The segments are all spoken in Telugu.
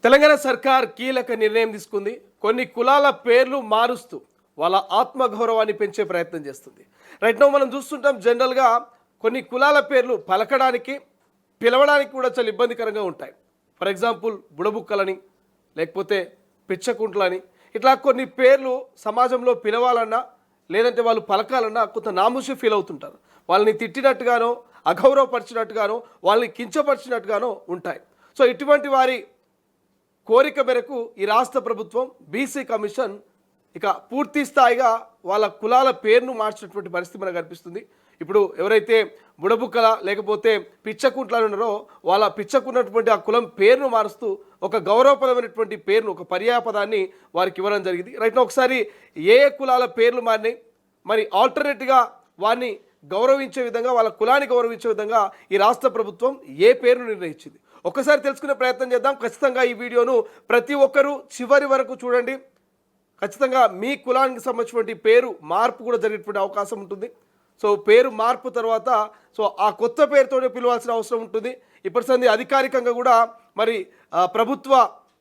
తెలంగాణ సర్కార్ కీలక నిర్ణయం తీసుకుంది. కొన్ని కులాల పేర్లు మారుస్తూ వాళ్ళ ఆత్మగౌరవాన్ని పెంచే ప్రయత్నం చేస్తుంది. రైట్ నౌ మనం చూస్తుంటాం, జనరల్గా కొన్ని కులాల పేర్లు పలకడానికి పిలవడానికి కూడా చాలా ఇబ్బందికరంగా ఉంటాయి. ఫర్ ఎగ్జాంపుల్ బుడబుక్కలని, లేకపోతే పిచ్చకుంట్లని, ఇట్లా కొన్ని పేర్లు సమాజంలో పిలవాలన్నా లేదంటే వాళ్ళు పలకాలన్నా కొంత నామూషి ఫీల్ అవుతుంటారు. వాళ్ళని తిట్టినట్టుగానో, అగౌరవపరిచినట్టుగానో, వాళ్ళని కించపరిచినట్టుగానో ఉంటాయి. సో ఇటువంటి వారి కోరిక మేరకు ఈ రాష్ట్ర ప్రభుత్వం బీసీ కమిషన్ ఇక పూర్తి స్థాయిగా వాళ్ళ కులాల పేరును మార్చినటువంటి పరిస్థితి మనకు కనిపిస్తుంది. ఇప్పుడు ఎవరైతే బుడబుక్కల లేకపోతే పిచ్చకుంట్ల ఉన్నారో వాళ్ళ పిచ్చకున్నటువంటి ఆ కులం పేరును మారుస్తూ ఒక గౌరవప్రదమైనటువంటి పేరును, ఒక పర్యాపదాన్ని వారికి ఇవ్వడం జరిగింది. రైట్, ఒకసారి ఏ కులాల పేర్లు మారినాయి, మరి ఆల్టర్నేట్గా వారిని గౌరవించే విధంగా, వాళ్ళ కులాన్ని గౌరవించే విధంగా ఈ రాష్ట్ర ప్రభుత్వం ఏ పేరును నిర్ణయించింది ఒక్కసారి తెలుసుకునే ప్రయత్నం చేద్దాం. ఖచ్చితంగా ఈ వీడియోను ప్రతి ఒక్కరూ చివరి వరకు చూడండి. ఖచ్చితంగా మీ కులానికి సంబంధించినటువంటి పేరు మార్పు కూడా జరిగేటువంటి అవకాశం ఉంటుంది. సో పేరు మార్పు తర్వాత ఆ కొత్త పేరుతోనే పిలవాల్సిన అవసరం ఉంటుంది. ఇప్పటి అధికారికంగా కూడా మరి ప్రభుత్వ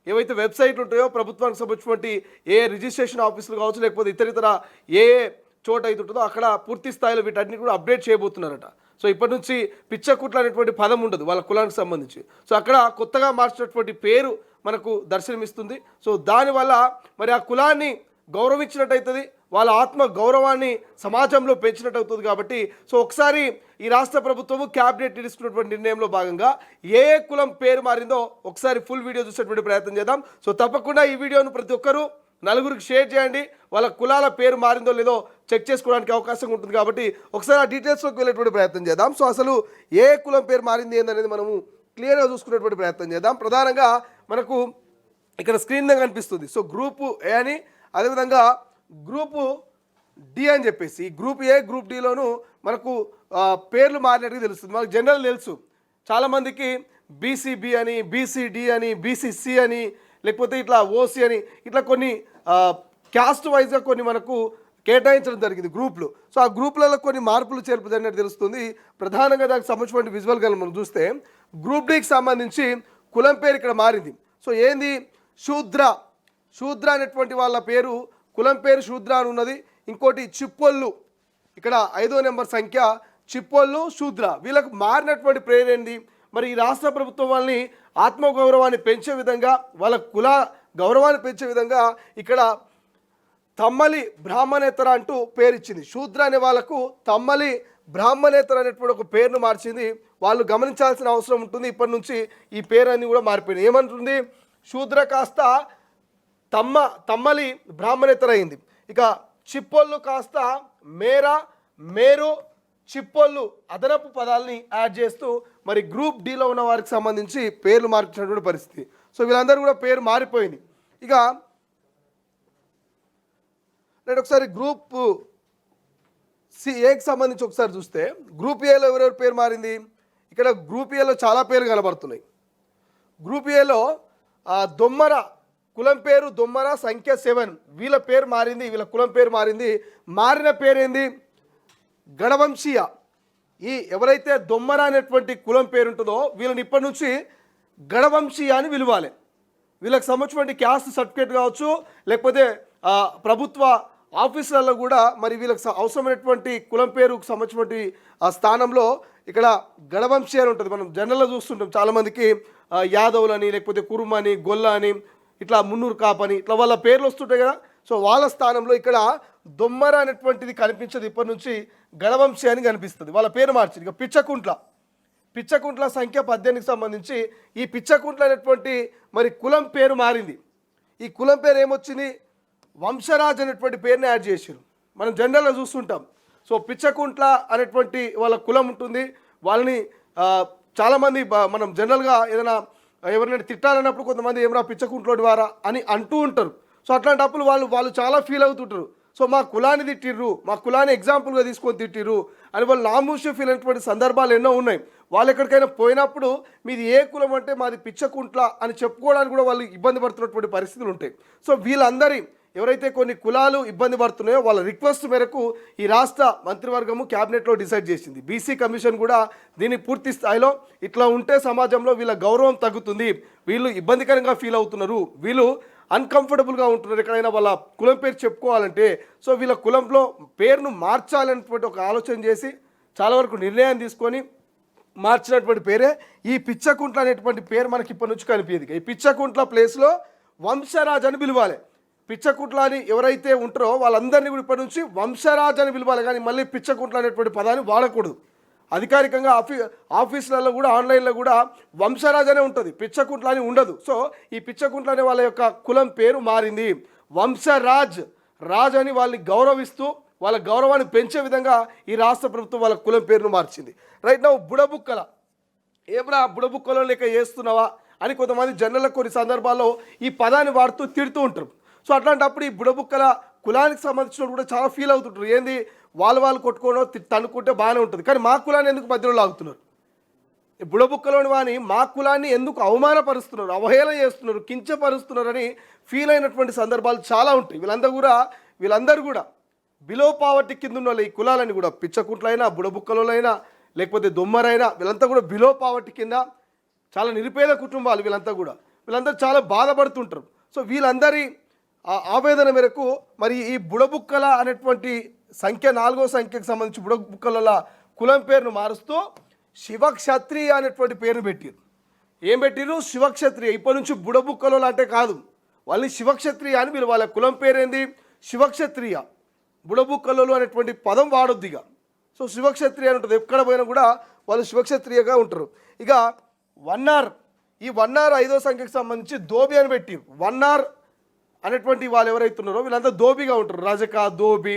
ఏవైతే వెబ్సైట్లు ఉంటాయో, ప్రభుత్వానికి సంబంధించినటువంటి ఏ రిజిస్ట్రేషన్ ఆఫీసులు కావచ్చు, లేకపోతే ఇతర ఏ చోట అయితే ఉంటుందో అక్కడ పూర్తి స్థాయిలో వీటన్నిటి కూడా అప్డేట్ చేయబోతున్నారట. సో ఇప్పటి నుంచి పిచ్చకుట్ల అనేటువంటి పదం ఉండదు వాళ్ళ కులానికి సంబంధించి. సో అక్కడ కొత్తగా మార్చినటువంటి పేరు మనకు దర్శనమిస్తుంది. సో దానివల్ల మరి ఆ కులాన్ని గౌరవించినట్టు అవుతుంది, వాళ్ళ ఆత్మ గౌరవాన్ని సమాజంలో పెంచినట్టు అవుతుంది. కాబట్టి సో ఒకసారి ఈ రాష్ట్ర ప్రభుత్వము క్యాబినెట్ తీసుకున్నటువంటి నిర్ణయంలో భాగంగా ఏ కులం పేరు మారిందో ఒకసారి ఫుల్ వీడియో చూసేటువంటి ప్రయత్నం చేద్దాం. సో తప్పకుండా ఈ వీడియోను ప్రతి ఒక్కరూ నలుగురికి షేర్ చేయండి. వాళ్ళ కులాల పేరు మారిందో లేదో చెక్ చేసుకోవడానికి అవకాశం ఉంటుంది. కాబట్టి ఒకసారి ఆ డీటెయిల్స్లోకి వెళ్ళేటువంటి ప్రయత్నం చేద్దాం. సో అసలు ఏ కులం పేరు మారింది ఏందనేది మనము క్లియర్గా చూసుకునేటువంటి ప్రయత్నం చేద్దాం. ప్రధానంగా మనకు ఇక్కడ స్క్రీన్ మీద కనిపిస్తుంది. సో గ్రూపు ఏ అని, అదేవిధంగా గ్రూపు డి అని చెప్పేసి, ఈ గ్రూప్ ఏ గ్రూప్ డిలోను మనకు పేర్లు మారినట్టుగా తెలుస్తుంది. మనకు జనరల్ తెలుసు, చాలామందికి బీసీబీ అని, బీసీడి అని, బీసీసీ అని, లేకపోతే ఇట్లా ఓసీ అని, ఇట్లా కొన్ని క్యాస్ట్ వైజ్గా కొన్ని మనకు కేటాయించడం జరిగింది గ్రూపులు. సో ఆ గ్రూపులలో కొన్ని మార్పులు చేర్పు జరిగినట్టు తెలుస్తుంది. ప్రధానంగా దానికి సంబంధించిన విజువల్గా మనం చూస్తే గ్రూప్ డికి సంబంధించి కులం పేరు ఇక్కడ మారింది. సో ఏంది, శూద్ర అనేటువంటి వాళ్ళ పేరు, కులం పేరు శూద్ర అని ఉన్నది. ఇంకోటి చిప్పొల్లు, ఇక్కడ 5వ నెంబర్ సంఖ్య చిప్పొల్లు, శూద్ర, వీళ్ళకు మారినటువంటి పేరు ఏంది? మరి ఈ రాష్ట్ర ప్రభుత్వం వాళ్ళని ఆత్మగౌరవాన్ని పెంచే విధంగా, వాళ్ళ కుల గౌరవాన్ని పెంచే విధంగా ఇక్కడ తమ్మలి బ్రాహ్మణేతర అంటూ పేరు ఇచ్చింది. శూద్ర అనే వాళ్ళకు తమ్మలి బ్రాహ్మణేతర అనేటువంటి ఒక పేరును మార్చింది. వాళ్ళు గమనించాల్సిన అవసరం ఉంటుంది. ఇప్పటి నుంచి ఈ పేరు అన్ని కూడా మారిపోయింది. ఏమంటుంది, శూద్ర కాస్త తమ్మలి బ్రాహ్మణేతర అయింది. ఇక చిప్పొల్లు కాస్త మేరు చిప్పొల్లు అదనపు పదాలని యాడ్ చేస్తూ మరి గ్రూప్ డిలో ఉన్న వారికి సంబంధించి పేర్లు మార్చినటువంటి పరిస్థితి. సో వీళ్ళందరూ కూడా పేరు మారిపోయింది. ఇక నేను ఒకసారి గ్రూప్ ఏకి సంబంధించి ఒకసారి చూస్తే గ్రూప్ ఏలో ఎవరెవరి పేరు మారింది? ఇక్కడ గ్రూప్ ఏలో చాలా పేర్లు కనబడుతున్నాయి. గ్రూప్ ఏలో దొమ్మర, కులం పేరు దొమ్మర, సంఖ్య 7, వీళ్ళ పేరు మారింది, వీళ్ళ కులం పేరు మారింది. మారిన పేరేంది, గణవంశీయ. ఈ ఎవరైతే దొమ్మర అనేటువంటి కులం పేరు ఉంటుందో వీళ్ళని ఇప్పటి నుంచి గణవంశీయ అని పిలవాలి. వీళ్ళకి సంబంధించినటువంటి క్యాస్ట్ సర్టిఫికేట్ కావచ్చు, లేకపోతే ప్రభుత్వ ఆఫీసులలో కూడా మరి వీళ్ళకి అవసరమైనటువంటి కులం పేరుకు సంబంధించినటువంటి స్థానంలో ఇక్కడ గణవంశీ అని ఉంటుంది. మనం జనరల్గా చూస్తుంటాం చాలామందికి యాదవులని, లేకపోతే కురుమని, గొల్ల అని, ఇట్లా మున్నూరు కాపని, ఇట్లా వాళ్ళ పేర్లు వస్తుంటాయి కదా. సో వాళ్ళ స్థానంలో ఇక్కడ దొమ్మర అనేటువంటిది కనిపించదు, ఇప్పటి నుంచి గణవంశీ అని కనిపిస్తుంది. వాళ్ళ పేరు మార్చింది. ఇక పిచ్చకుంట్ల సంఖ్య 18కి సంబంధించి ఈ పిచ్చకుంట్ల అనేటువంటి మరి కులం పేరు మారింది. ఈ కులం పేరు ఏమొచ్చింది, వంశరాజ్ అనేటువంటి పేరుని యాడ్ చేశారు. మనం జనరల్గా చూస్తుంటాం. సో పిచ్చకుంట్ల అనేటువంటి వాళ్ళ కులం ఉంటుంది. వాళ్ళని చాలామంది మనం జనరల్గా ఏదైనా ఎవరినైనా తిట్టాలన్నప్పుడు కొంతమంది ఏమరా పిచ్చకుంట్లోటి వారా అని అంటూ ఉంటారు. సో అట్లాంటప్పుడు వాళ్ళు చాలా ఫీల్ అవుతుంటారు. సో మా కులాన్ని తిట్టిర్రు, మా కులాన్ని ఎగ్జాంపుల్గా తీసుకొని తిట్టిర్రు అని వాళ్ళు నామూషి ఫీల్ అయినటువంటి సందర్భాలు ఎన్నో ఉన్నాయి. వాళ్ళు ఎక్కడికైనా పోయినప్పుడు మీది ఏ కులం అంటే మాది పిచ్చకుంట్ల అని చెప్పుకోవడానికి కూడా వాళ్ళు ఇబ్బంది పడుతున్నటువంటి పరిస్థితులు ఉంటాయి. సో వీళ్ళందరి ఎవరైతే కొన్ని కులాలు ఇబ్బంది పడుతున్నాయో వాళ్ళ రిక్వెస్ట్ మేరకు ఈ రాష్ట్ర మంత్రివర్గము క్యాబినెట్లో డిసైడ్ చేసింది. బీసీ కమిషన్ కూడా దీన్ని పూర్తి స్థాయిలో ఇట్లా ఉంటే సమాజంలో వీళ్ళ గౌరవం తగ్గుతుంది, వీళ్ళు ఇబ్బందికరంగా ఫీల్ అవుతున్నారు, వీళ్ళు అన్కంఫర్టబుల్గా ఉంటున్నారు ఎక్కడైనా వాళ్ళ కులం పేరు చెప్పుకోవాలంటే, సో వీళ్ళ కులంలో పేరును మార్చాలనేటువంటి ఒక ఆలోచన చేసి చాలా వరకు నిర్ణయం తీసుకొని మార్చినటువంటి పేరే ఈ పిచ్చకుంట్ల అనేటువంటి పేరు మనకి ఇప్పటి నుంచి కనిపించదు. ఈ పిచ్చకుంట్ల ప్లేస్లో వంశరాజ్ అని పిలవాలి. పిచ్చకుంట్ల అని ఎవరైతే ఉంటారో వాళ్ళందరినీ కూడా ఇప్పటి నుంచి వంశరాజ్ అని పిలవాలి, కానీ మళ్ళీ పిచ్చకుంట్ల అనేటువంటి పదాన్ని వాడకూడదు. అధికారికంగా ఆఫీసులలో కూడా ఆన్లైన్లో కూడా వంశరాజ్ అనే ఉంటుంది, పిచ్చకుంట్ల అని ఉండదు. సో ఈ పిచ్చకుంట్ల అనే వాళ్ళ యొక్క కులం పేరు మారింది, వంశరాజ్. రాజ్ అని వాళ్ళని గౌరవిస్తూ వాళ్ళ గౌరవాన్ని పెంచే విధంగా ఈ రాష్ట్ర ప్రభుత్వం వాళ్ళ కులం పేరును మార్చింది. రైట్ నౌ బుడబుక్కల, ఏమరా బుడబుక్కలో లేక చేస్తున్నావా అని కొంతమంది జనరల్ కొన్ని సందర్భాల్లో ఈ పదాన్ని వాడుతూ తిడుతూ ఉంటారు. సో అట్లాంటప్పుడు ఈ బుడబుక్కల కులానికి సంబంధించిన కూడా చాలా ఫీల్ అవుతుంటారు, ఏంది వాళ్ళు కొట్టుకోవడం తనుకుంటే బాగానే ఉంటుంది, కానీ మా కులాన్ని ఎందుకు మధ్యలో లాగుతున్నారు, బుడబుక్కలోని వాని మా కులాన్ని ఎందుకు అవమానపరుస్తున్నారు, అవహేళన చేస్తున్నారు, కించపరుస్తున్నారని ఫీల్ అయినటువంటి సందర్భాలు చాలా ఉంటాయి. వీళ్ళందరూ కూడా బిలో పావర్టీ కింద ఉన్న వాళ్ళు, ఈ కులాలని కూడా పిచ్చకుంట్లైనా బుడబుక్కలైనా లేకపోతే దొమ్మరైనా వీళ్ళంతా కూడా బిలో పావర్టీ కింద చాలా నిరుపేద కుటుంబాలు, వీళ్ళందరూ చాలా బాధపడుతుంటారు. సో వీళ్ళందరి ఆవేదన మేరకు మరి ఈ బుడబుక్కల అనేటువంటి సంఖ్య 4వ సంఖ్యకు సంబంధించి బుడబుక్కల కులం పేరును మారుస్తూ శివక్షత్రియ అనేటువంటి పేరును పెట్టారు. ఏం పెట్టిరు? శివక్షత్రియ. ఇప్పటి నుంచి బుడబుక్కల అంటే కాదు, వాళ్ళని శివక్షత్రియ అని పిలవాలి. కులం పేరేంది? శివక్షత్రియ. బుడబుక్కలు అనేటువంటి పదం వాడొద్దిగా. సో శివక్షత్రియ అని ఉంటుంది, ఎక్కడ పోయినా కూడా వాళ్ళు శివక్షత్రియగా ఉంటారు. ఇక వన్నార్, ఈ వన్నార్ 5వ సంఖ్యకు సంబంధించి దోబి అని పెట్టి, వన్నార్ అనేటువంటి వాళ్ళు ఎవరైతే ఉన్నారో వీళ్ళంతా దోబిగా ఉంటారు. రజక, దోబి,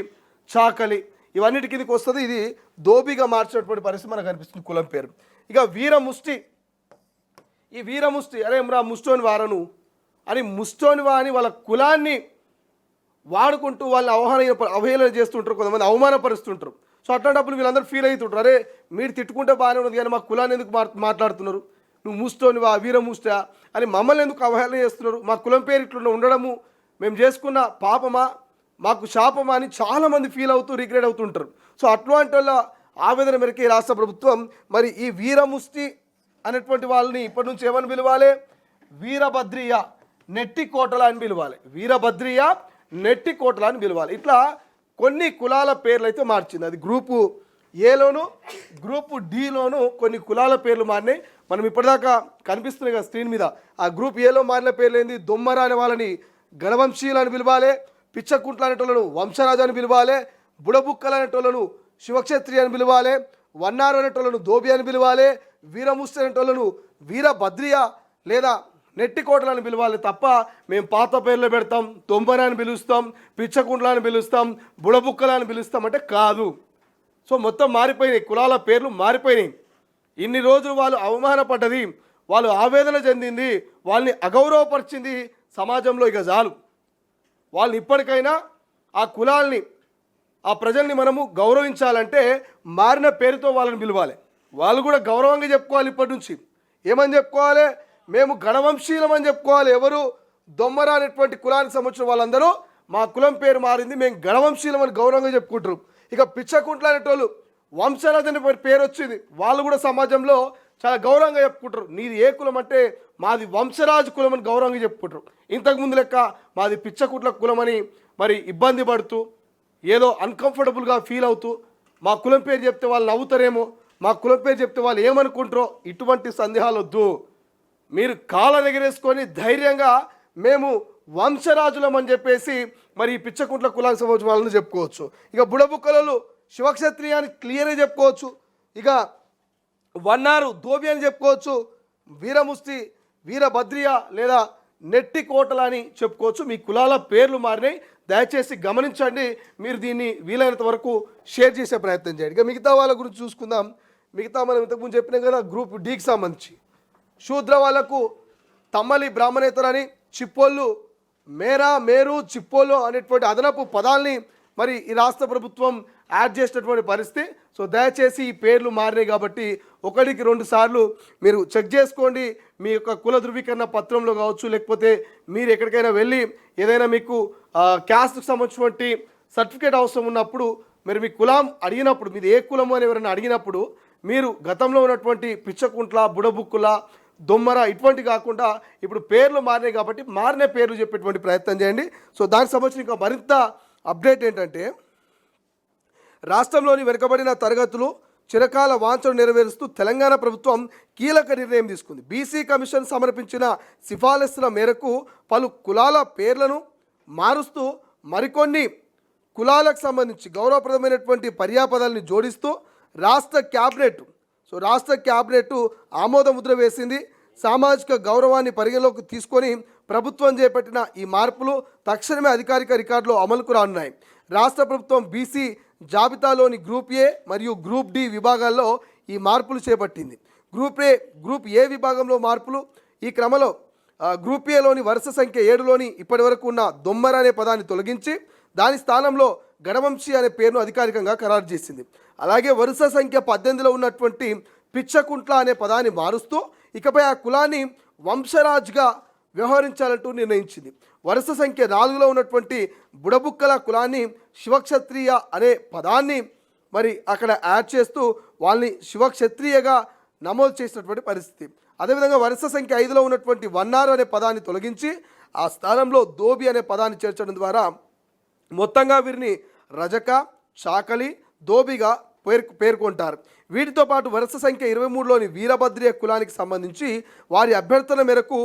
చాకలి ఇవన్నిటి కిందకి వస్తుంది. ఇది దోబిగా మార్చినటువంటి పరిస్థితి మనకు కనిపిస్తుంది కులం పేరు. ఇక వీరముష్టి, ఈ వీరముష్టి, అరే రా ముష్టోని వారను అని ముష్టోనివా అని వాళ్ళ కులాన్ని వాడుకుంటూ వాళ్ళని అవహేళన చేస్తుంటారు, కొంతమంది అవమానపరుస్తుంటారు. సో అట్లాంటప్పుడు వీళ్ళందరూ ఫీల్ అవుతుంటారు, అరే మీరు తిట్టుకుంటే బాగానే ఉన్నది కానీ మా కులాన్ని ఎందుకు మాట్లాడుతున్నారు, నువ్వు ముష్టోనివా వీరముష్టా అని మమ్మల్ని ఎందుకు అవహేళన చేస్తున్నారు, మా కులం పేరు ఇట్లా ఉండడము మేము చేసుకున్న పాపమా మాకు శాపమా అని చాలామంది ఫీల్ అవుతూ రిగ్రెట్ అవుతుంటారు. సో అట్లాంటి వాళ్ళ ఆవేదన మేరకు రాష్ట్ర ప్రభుత్వం మరి ఈ వీరముష్టి అనేటువంటి వాళ్ళని ఇప్పటి నుంచి ఏమని పిలవాలి? వీరభద్రియ నెట్టి కోటల అని పిలవాలి. వీరభద్రియ నెట్టి కోటల అని పిలవాలి. ఇట్లా కొన్ని కులాల పేర్లు అయితే మార్చింది. అది గ్రూపు ఏలోను గ్రూపు డిలోను కొన్ని కులాల పేర్లు మారినాయి. మనం ఇప్పటిదాకా కనిపిస్తున్నాయి కదా స్క్రీన్ మీద. ఆ గ్రూప్ ఏలో మారిన పేర్లు ఏంది? దొమ్మర అనే వాళ్ళని గణవంశీయులు అని పిలవాలి, పిచ్చకుంట్ల అనేటోళ్ళను వంశరాజు అని పిలవాలి, బుడబుక్కలు అనేటోళ్ళను శివక్షత్రియ అని పిలవాలి, వన్నారు అనేటోళ్ళను దోబి అని పిలవాలి, వీరముష్టి అనేటోళ్ళను వీరభద్రియ లేదా నెట్టికోటలని పిలవాలి తప్ప మేము పాత పేర్లు పెడతాం, తొంభర అని పిలుస్తాం, పిచ్చకుంట్లని పిలుస్తాం, బుడబుక్కలని పిలుస్తాం అంటే కాదు. సో మొత్తం మారిపోయినాయి, కులాల పేర్లు మారిపోయినాయి. ఇన్ని రోజులు వాళ్ళు అవమానపడ్డది, వాళ్ళు ఆవేదన చెందింది, వాళ్ళని అగౌరవపరిచింది సమాజంలో. ఇక చాలు, వాళ్ళని ఇప్పటికైనా ఆ కులాల్ని ఆ ప్రజల్ని మనము గౌరవించాలంటే మారిన పేరుతో వాళ్ళని పిలవాలి. వాళ్ళు కూడా గౌరవంగా చెప్పుకోవాలి. ఇప్పటి నుంచి ఏమని చెప్పుకోవాలి? మేము గణవంశీలం అని చెప్పుకోవాలి. ఎవరు? దొమ్మర అనేటువంటి కులానికి సంబంధించిన వాళ్ళందరూ మా కులం పేరు మారింది, మేము గణవంశీలం అని గౌరవంగా చెప్పుకుంటారు. ఇక పిచ్చకుంట్ల అనేటోళ్ళు వంశరాజ్ అనే పేరు వచ్చింది, వాళ్ళు కూడా సమాజంలో చాలా గౌరవంగా చెప్పుకుంటారు. నీది ఏ కులం అంటే మాది వంశరాజు కులం అని గౌరవంగా చెప్పుకుంటారు. ఇంతకుముందు లెక్క మాది పిచ్చకుంట్ల కులం అని మరి ఇబ్బంది పడుతూ ఏదో అన్కంఫర్టబుల్గా ఫీల్ అవుతూ మా కులం పేరు చెప్తే వాళ్ళు నవ్వుతారేమో, మా కులం పేరు చెప్తే వాళ్ళు ఏమనుకుంటారో ఇటువంటి సందేహాలు వద్దు. మీరు కాళ్ళ ఎగరేసుకొని ధైర్యంగా మేము వంశరాజులం అని చెప్పేసి మరి ఈ పిచ్చకుంట్ల కులానికి సంబంధించిన వాళ్ళని చెప్పుకోవచ్చు. ఇక బుడబుక్కలు శివక్షత్రియ అని క్లియర్గా చెప్పుకోవచ్చు. ఇక వన్నారు దోబి అని చెప్పుకోవచ్చు. వీరముష్టి వీరభద్రియ లేదా నెట్టి కోటల అని చెప్పుకోవచ్చు. మీ కులాల పేర్లు మారినాయి, దయచేసి గమనించండి. మీరు దీన్ని వీలైనంత వరకు షేర్ చేసే ప్రయత్నం చేయండి. ఇక మిగతా వాళ్ళ గురించి చూసుకుందాం. మిగతా మనం ఇంతకుముందు చెప్పినాం కదా, గ్రూప్ డికి సంబంధించి శూద్ర వాళ్ళకు తమ్మలి బ్రాహ్మణేతరని, చిప్పోళ్ళు మేరా మేరు చిప్పోలు అనేటువంటి అదనపు పదాల్ని మరి ఈ రాష్ట్ర ప్రభుత్వం యాడ్ చేసినటువంటి పరిస్థితి. సో దయచేసి ఈ పేర్లు మారినాయి కాబట్టి ఒకటికి 2 సార్లు మీరు చెక్ చేసుకోండి. మీ యొక్క కుల ధృవీకరణ పత్రంలో కావచ్చు, లేకపోతే మీరు ఎక్కడికైనా వెళ్ళి ఏదైనా మీకు క్యాస్ట్కి సంబంధించినటువంటి సర్టిఫికేట్ అవసరం ఉన్నప్పుడు మీరు మీ కులం అడిగినప్పుడు, మీది ఏ కులము అని ఎవరైనా అడిగినప్పుడు మీరు గతంలో ఉన్నటువంటి పిచ్చకుంట్ల, బుడబుక్కుల, దొమ్మర ఇటువంటి కాకుండా ఇప్పుడు పేర్లు మారినాయి కాబట్టి మారిన పేర్లు చెప్పేటువంటి ప్రయత్నం చేయండి. సో దానికి సంబంధించిన ఇంకా మరింత అప్డేట్ ఏంటంటే, రాష్ట్రంలోని వెనుకబడిన తరగతులు చిరకాల వాంఛను నెరవేరుస్తూ తెలంగాణ ప్రభుత్వం కీలక నిర్ణయం తీసుకుంది. బీసీ కమిషన్ సమర్పించిన సిఫారసుల మేరకు పలు కులాల పేర్లను మారుస్తూ మరికొన్ని కులాలకు సంబంధించి గౌరవప్రదమైనటువంటి పర్యాపదాలని జోడిస్తూ రాష్ట్ర క్యాబినెట్ ఆమోద ముద్ర వేసింది. సామాజిక గౌరవాన్ని పరిగణలోకి తీసుకొని ప్రభుత్వం చేపట్టిన ఈ మార్పులు తక్షణమే అధికారిక రికార్డులో అమలుకు రానున్నాయి. రాష్ట్ర ప్రభుత్వం బీసీ జాబితాలోని గ్రూప్ ఏ మరియు గ్రూప్ డి విభాగాల్లో ఈ మార్పులు చేపట్టింది. గ్రూప్ ఏ విభాగంలో మార్పులు ఈ క్రమంలో గ్రూప్ ఏలోని వరుస సంఖ్య 7లోని ఇప్పటి వరకు ఉన్న దొమ్మర అనే పదాన్ని తొలగించి దాని స్థానంలో గడవంశీ అనే పేరును అధికారికంగా ఖరారు చేసింది. అలాగే వరుస సంఖ్య 18లో ఉన్నటువంటి పిచ్చకుంట్ల అనే పదాన్ని మారుస్తూ ఇకపై ఆ కులాన్ని వంశరాజ్గా వ్యవహరించాలంటూ నిర్ణయించింది. వరుస సంఖ్య 4లో ఉన్నటువంటి బుడబుక్కల కులాన్ని శివక్షత్రియ అనే పదాన్ని మరి అక్కడ యాడ్ చేస్తూ వాళ్ళని శివక్షత్రియగా నమోదు చేసినటువంటి పరిస్థితి. అదేవిధంగా వరుస సంఖ్య 5లో ఉన్నటువంటి వన్నారు అనే పదాన్ని తొలగించి ఆ స్థానంలో దోబి అనే పదాన్ని చేర్చడం ద్వారా మొత్తంగా వీరిని రజక, చాకలి, దోబిగా పేర్కొంటారు. వీటితో పాటు వరుస సంఖ్య 23లోని వీరభద్రియ కులానికి సంబంధించి వారి అభ్యర్థన మేరకు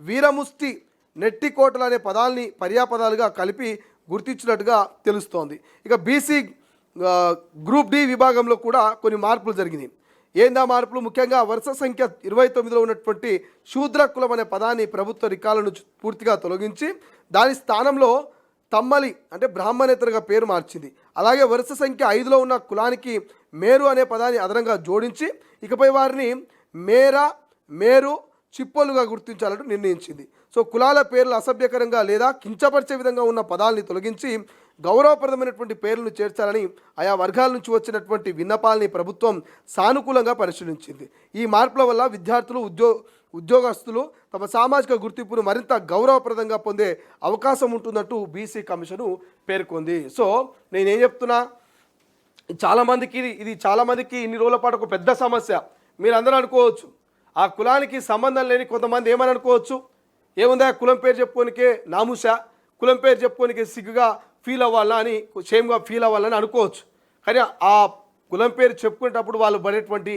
వీరముష్టి, నెట్టికోటలు అనే పదాలని పర్యాపదాలుగా కలిపి గుర్తించినట్టుగా తెలుస్తోంది. ఇక బీసీ గ్రూప్ డి విభాగంలో కూడా కొన్ని మార్పులు జరిగినాయి. ఏందా మార్పులు? ముఖ్యంగా వరుస సంఖ్య 29లో ఉన్నటువంటి శూద్ర కులం అనే పదాన్ని ప్రభుత్వ రికార్డులను పూర్తిగా తొలగించి దాని స్థానంలో తమ్మలి అంటే బ్రాహ్మణేతరగా పేరు మార్చింది. అలాగే వరుస సంఖ్య 5లో ఉన్న కులానికి మేరు అనే పదాన్ని అదనంగా జోడించి ఇకపై వారిని మేరు, చిప్పలుగా గుర్తించాలంటూ నిర్ణయించింది. సో కులాల పేర్లు అసభ్యకరంగా లేదా కించపరిచే విధంగా ఉన్న పదాలని తొలగించి గౌరవప్రదమైనటువంటి పేర్లను చేర్చాలని ఆయా వర్గాల నుంచి వచ్చినటువంటి విన్నపాలని ప్రభుత్వం సానుకూలంగా పరిశీలించింది. ఈ మార్పుల వల్ల విద్యార్థులు, ఉద్యోగస్తులు తమ సామాజిక గుర్తింపును మరింత గౌరవప్రదంగా పొందే అవకాశం ఉంటుందంటూ బీసీ కమిషను పేర్కొంది. సో నేనేం చెప్తున్నా, చాలామందికి ఇన్ని రోజుల పాటు ఒక పెద్ద సమస్య. మీరందరూ అనుకోవచ్చు, ఆ కులానికి సంబంధం లేని కొంతమంది ఏమని అనుకోవచ్చు, ఏముందా కులం పేరు చెప్పుకోనికే నాముషా, కులం పేరు చెప్పుకోనికే సిగ్గుగా ఫీల్ అవ్వాలా అని, షేమ్గా ఫీల్ అవ్వాలని అనుకోవచ్చు. కానీ ఆ కులం పేరు చెప్పుకునేటప్పుడు వాళ్ళు పడేటువంటి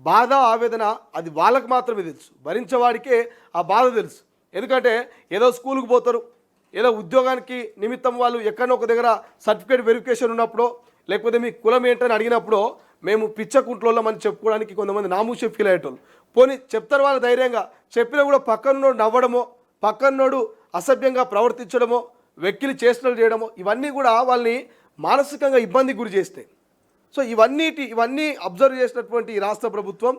బాధ, ఆవేదన అది వాళ్ళకు మాత్రమే తెలుసు. భరించేవాడికే ఆ బాధ తెలుసు. ఎందుకంటే ఏదో స్కూల్కి పోతారు, ఏదో ఉద్యోగానికి నిమిత్తం వాళ్ళు ఎక్కడో ఒక దగ్గర సర్టిఫికేట్ వెరిఫికేషన్ ఉన్నప్పుడు, లేకపోతే మీ కులం ఏంటని అడిగినప్పుడు మేము పిచ్చకుంట్లోళ్ళం అని చెప్పుకోవడానికి కొంతమంది నామూషే ఫీల్ అయ్యేటోళ్ళు. పోనీ చెప్తారు వాళ్ళు ధైర్యంగా, చెప్పినా కూడా పక్కనోడు నవ్వడమో, పక్కనోడు అసభ్యంగా ప్రవర్తించడమో, వెక్కిలి చేష్టలు చేయడమో, ఇవన్నీ కూడా వాళ్ళని మానసికంగా ఇబ్బందికి గురి చేస్తాయి. సో ఇవన్నీ అబ్జర్వ్ చేసినటువంటి ఈ రాష్ట్ర ప్రభుత్వం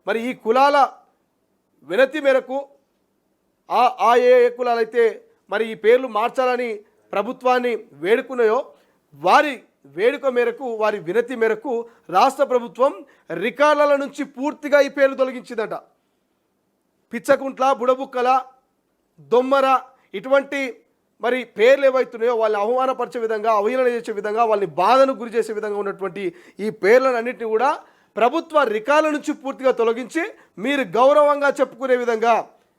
మరి ఈ కులాల వినతి మేరకు ఏ కులాలైతే మరి ఈ పేర్లు మార్చాలని ప్రభుత్వాన్ని వేడుకున్నాయో వారి వేడుక మేరకు, వారి వినతి మేరకు రాష్ట్ర ప్రభుత్వం రికార్డుల నుంచి పూర్తిగా ఈ పేర్లు తొలగించిందట. పిచ్చకుంట్ల, బుడబుక్కల, దొమ్మర ఇటువంటి మరి పేర్లు ఏవైతున్నాయో వాళ్ళని అవమానపరిచే విధంగా, అవహేళన చేసే విధంగా, వాళ్ళని బాధను గురి చేసే విధంగా ఉన్నటువంటి ఈ పేర్లను అన్నింటినీ కూడా ప్రభుత్వ రికార్డుల నుంచి పూర్తిగా తొలగించి మీరు గౌరవంగా చెప్పుకునే విధంగా,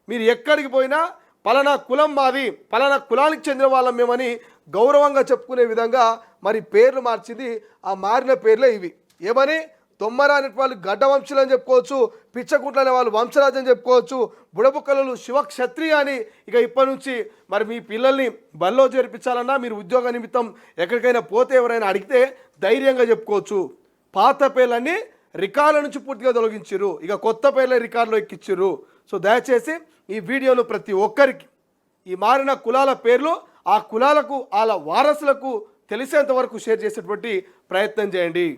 మీరు ఎక్కడికి పోయినా పలానా కులం మాది, పలానా కులానికి చెందిన వాళ్ళం మేమని గౌరవంగా చెప్పుకునే విధంగా మరి పేర్లు మార్చింది. ఆ మారిన పేర్లే ఇవి. ఏమని? దొమ్మర అనే వాళ్ళు గడ్డ వంశులు అని చెప్పుకోవచ్చు, పిచ్చకుంట్ల అనే వాళ్ళు వంశరాజు అని చెప్పుకోవచ్చు, బుడబుక్కలు శివక్షత్రియ అని. ఇక ఇప్పటి నుంచి మరి మీ పిల్లల్ని బల్లో చేర్పించాలన్నా, మీరు ఉద్యోగ నిమిత్తం ఎక్కడికైనా పోతే ఎవరైనా అడిగితే ధైర్యంగా చెప్పుకోవచ్చు. పాత పేర్లన్నీ రికార్డుల నుంచి పూర్తిగా తొలగించారు, ఇక కొత్త పేర్లే రికార్డులో ఎక్కించారు. సో దయచేసి ఈ వీడియోను ప్రతి ఒక్కరికి ఈ మారిన కులాల పేర్లు ఆ కులాలకు, వాళ్ళ వారసులకు తెలిసేంత వరకు షేర్ చేసేటువంటి ప్రయత్నం చేయండి.